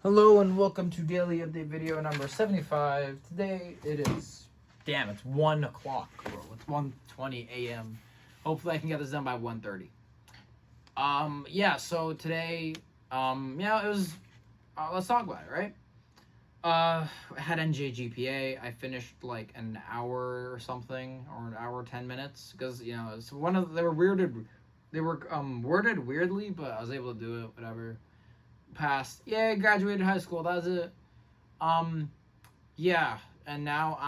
Hello and welcome to Daily Update video number 75. Today it is, damn, it's 1 o'clock, bro. It's 1:20 a.m. Hopefully I can get this done by 1:30. Yeah, so today, it was, let's talk about it, right? I had NJGPA. I finished like an hour or something, or an hour 10 minutes, because, it's they were worded weirdly, but I was able to do it, whatever. Passed. Yeah, graduated high school. That's it. Um, yeah, and now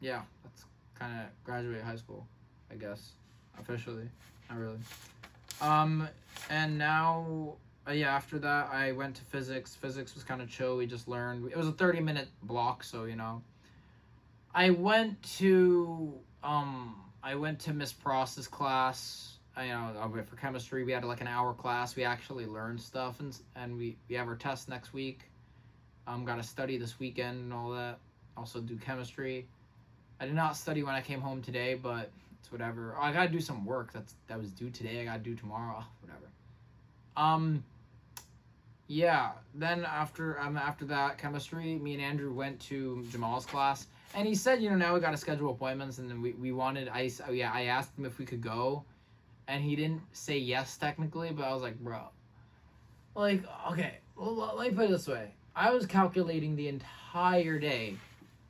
that's kind of graduate high school, I guess, officially. Not really. Um, and now, after that, I went to physics. Physics was kind of chill. We just learned. It was a 30-minute block, so I went to Miss Prost's class. For chemistry, we had like an hour class. We actually learned stuff, and we have our test next week. Got to study this weekend and all that. Also do chemistry. I did not study when I came home today, but it's whatever. I gotta do some work that was due today. I gotta do tomorrow. Whatever. Um. Yeah. Then after that chemistry, me and Andrew went to Jamal's class, and he said, now we gotta schedule appointments, and then we wanted. I asked him if we could go, and he didn't say yes technically, but I was like, bro, like, okay, well, let me put it this way. I was calculating the entire day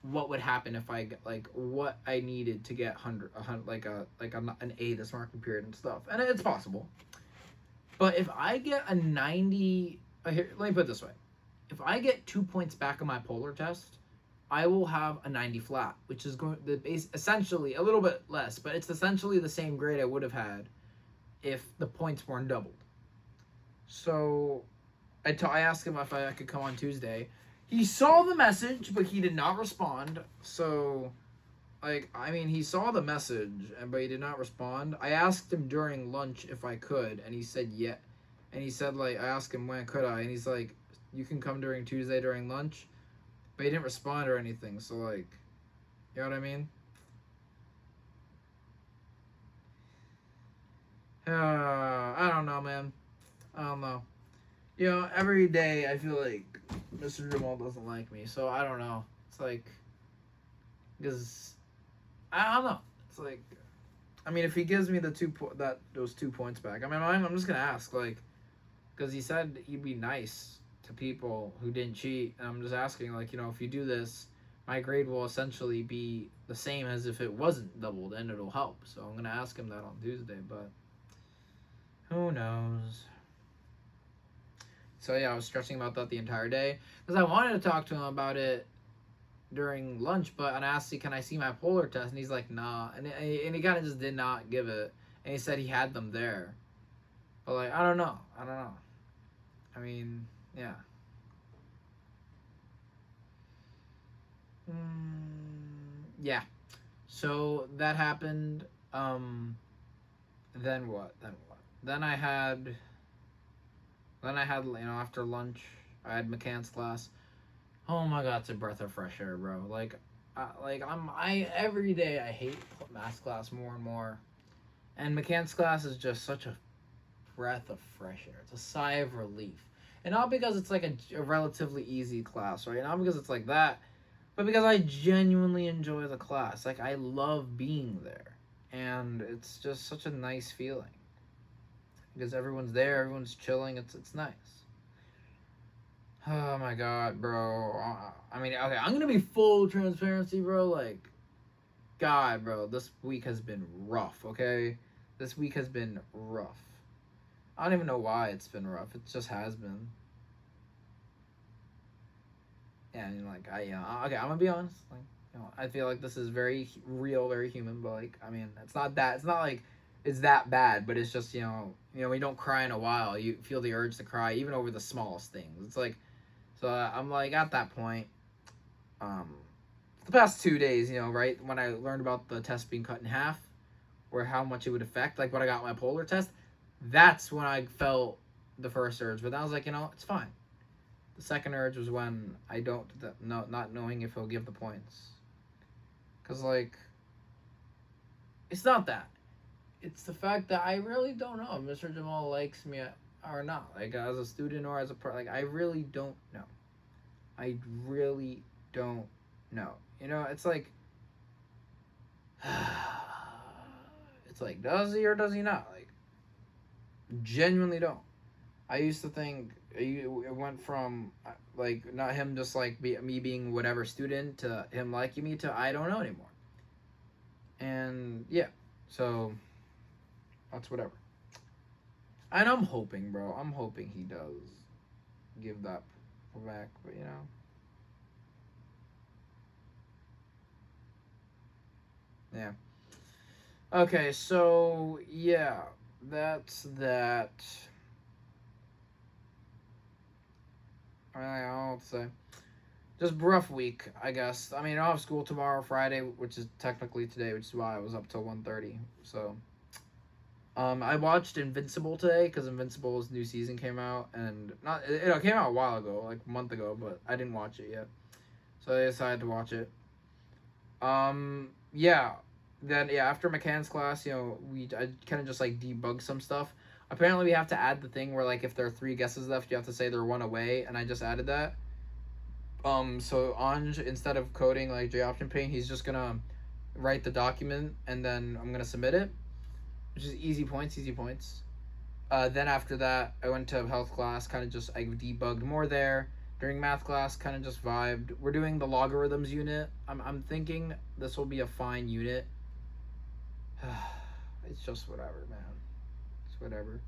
what would happen if I get, like, what I needed to get 100 an A this marking period and stuff, and it's possible. But if I get a 90, here, let me put it this way: if I get 2 points back on my polar test, I will have a 90 flat, which is going the base essentially a little bit less, but it's essentially the same grade I would have had if the points weren't doubled. So I asked him if I could come on Tuesday. He saw the message, but he did not respond. So, he saw the message, but he did not respond. I asked him during lunch if I could, and he said yeah. And he said, I asked him when could I, and he's like, you can come during Tuesday during lunch. But he didn't respond or anything, so, you know what I mean? I don't know, man. I don't know. Every day I feel like Mr. Jamal doesn't like me, so I don't know. It's like, because I don't know. It's like, if he gives me those 2 points back, I'm just gonna ask, because he said he'd be nice to people who didn't cheat, and I'm just asking, if you do this, my grade will essentially be the same as if it wasn't doubled, and it'll help. So I'm gonna ask him that on Tuesday, but who knows? So yeah, I was stressing about that the entire day because I wanted to talk to him about it during lunch, but I asked, can I see my polar test? And he's like, nah, and he kind of just did not give it, and he said he had them there, but I don't know. Yeah. Yeah. So that happened. Then what? Then I had. After lunch, I had mechanics class. Oh my god, it's a breath of fresh air, bro. Every day I hate math class more and more, and mechanics class is just such a breath of fresh air. It's a sigh of relief, and not because it's like a relatively easy class, right? Not because it's like that, but because I genuinely enjoy the class. I love being there, and it's just such a nice feeling because everyone's there, everyone's chilling. It's nice. Oh my god, bro. Okay, I'm gonna be full transparency, bro. God, bro, this week has been rough, okay? This week has been rough. I don't even know why it's been rough. It just has been. Yeah, okay, I'm gonna be honest. I feel like this is very real, very human, but, it's not that, it's not like it's that bad, but it's just, when you don't cry in a while, you feel the urge to cry, even over the smallest things. It's like, so I'm at that point. The past 2 days, right when I learned about the test being cut in half, or how much it would affect, like when I got my polar test, that's when I felt the first urge. But then I was like, it's fine. The second urge was when I not knowing if he'll give the points, because it's not that. It's the fact that I really don't know if Mr. Jamal likes me or not, like as a student or as a like I really don't know. I really don't know. You know, it's like it's like, does he or does he not? Like, genuinely don't. I used to think it went from like not him just like me being whatever student to him liking me to I don't know anymore. And yeah, so that's whatever. And I'm hoping, bro. I'm hoping he does give that back, but you know. Yeah. Okay, so yeah, that's that. I don't know what to say. Just rough week, I guess. I mean, I'll have school tomorrow, Friday, which is technically today, which is why I was up till 1:30. So, I watched Invincible today because Invincible's new season came out, and not it came out a while ago, like a month ago, but I didn't watch it yet, so I decided to watch it. Yeah, then yeah, after mechanics class, you know, I kind of just like debug some stuff. Apparently, we have to add the thing where like if there are three guesses left, you have to say they're one away, and I just added that. So Anj, instead of coding like JOption Paint, he's just gonna write the document and then I'm gonna submit it, which is easy points, easy points. Then after that, I went to health class, kind of just I debugged more there. During math class, kind of just vibed. We're doing the logarithms unit. I'm thinking this will be a fine unit. It's just whatever, man. It's whatever.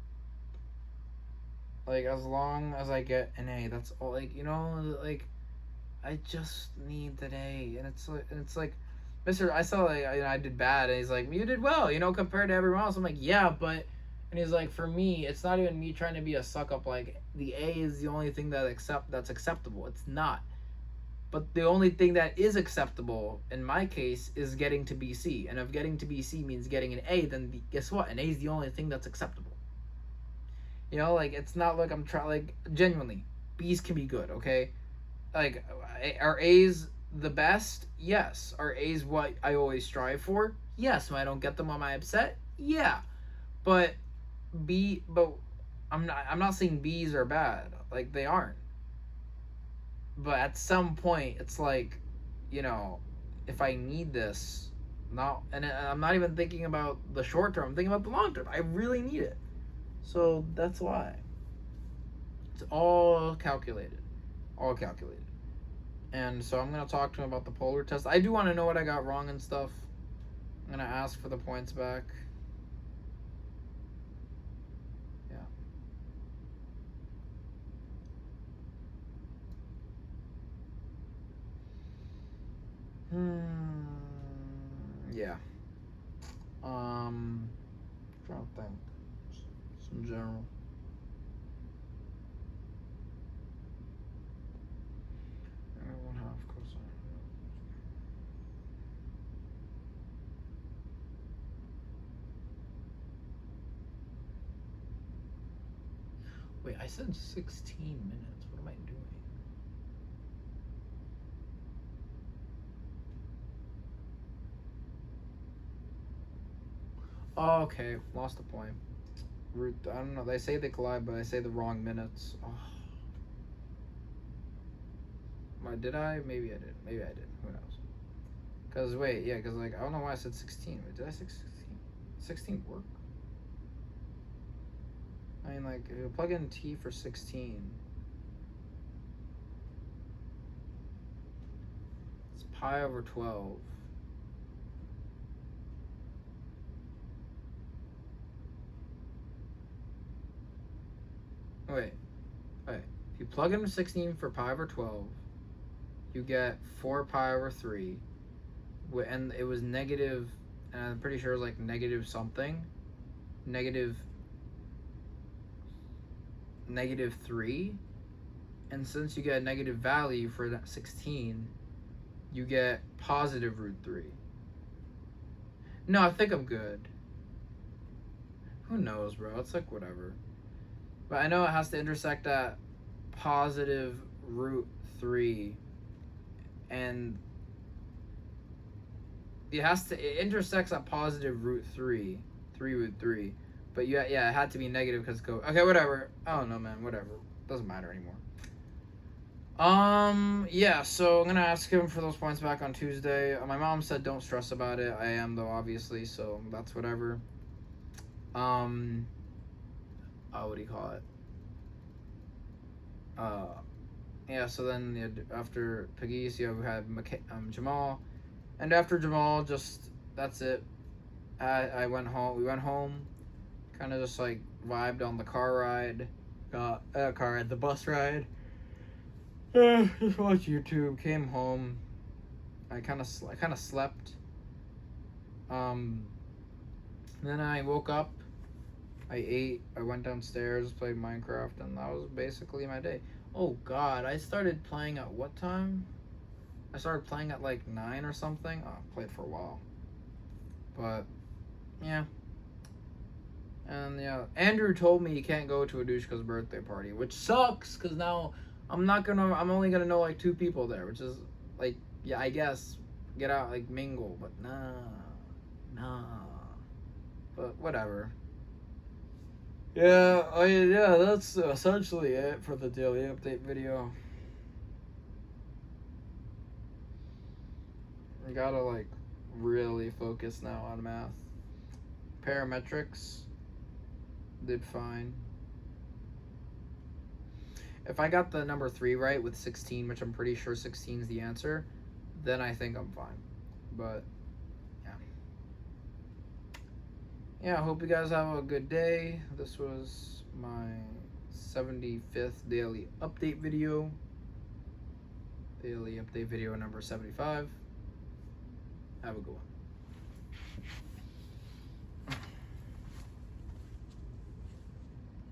Like as long as I get an A, that's all. Like you know, like I just need that A, and it's like, Mister, I saw like I did bad, and he's like, you did well, you know, compared to everyone else. I'm like, yeah, but, and he's like, for me, it's not even me trying to be a suck up. Like the A is the only thing that's acceptable. It's not. But the only thing that is acceptable in my case is getting to BC, and if getting to BC means getting an A, then guess what? An A is the only thing that's acceptable. You know, like it's not like I'm trying. Like genuinely, B's can be good. Okay, like are A's the best? Yes. Are A's what I always strive for? Yes. When I don't get them, am I upset? Yeah. But but I'm not saying B's are bad. Like they aren't. But at some point it's like, you know, if I need this, not, and I'm not even thinking about the short term, I'm thinking about the long term. I really need it. So that's why. It's all calculated. All calculated. And so I'm gonna talk to him about the polar test. I do want to know what I got wrong and stuff. I'm gonna ask for the points back. Yeah. Yeah. Trying to think. Some general. One half cosine. Wait, I said 16 minutes. What am I doing? Oh, okay. Lost the point. Root. I don't know. They say they collide, but I say the wrong minutes. Oh. Did I? Maybe I did. Maybe I did. Who knows? Because, wait, yeah, because, like, I don't know why I said 16. Wait, did I say 16? 16 work? I mean, like, if you plug in T for 16, it's pi over 12. Wait. If you plug in 16 for pi over 12, you get 4 pi over 3. And it was negative, and I'm pretty sure it was like negative something. Negative 3. And since you get a negative value for that 16, you get positive root 3. No, I think I'm good. Who knows, bro? It's like whatever. But I know it has to intersect at positive root 3. And it intersects at positive root 3. 3 root 3. But yeah, it had to be negative because COVID. Okay, whatever. I don't know, man. Whatever. Doesn't matter anymore. Yeah, so I'm gonna ask him for those points back on Tuesday. My mom said don't stress about it. I am though, obviously, so that's whatever. What do you call it? Yeah, so then after Pagis, we had Jamal. And after Jamal, just, that's it. I went home. We went home. Kind of just like vibed on the car ride. The bus ride. Just watched YouTube. Came home. I kind of slept. Then I woke up. I ate. I went downstairs, played Minecraft, and that was basically my day. Oh God, I started playing at what time? I started playing at like 9 or something. Oh, I played for a while. But yeah. And yeah, Andrew told me he can't go to Adushka's birthday party, which sucks because now I'm only gonna know like 2 people there, which is like, yeah, I guess get out, like mingle, but nah. But whatever. Yeah, that's essentially it for the daily update video. I gotta like really focus now on math. Parametrics did fine. If I got the number 3 right with 16, which I'm pretty sure 16 is the answer, then I think I'm fine. But yeah, I hope you guys have a good day. This was my 75th daily update video. Daily update video number 75. Have a good one.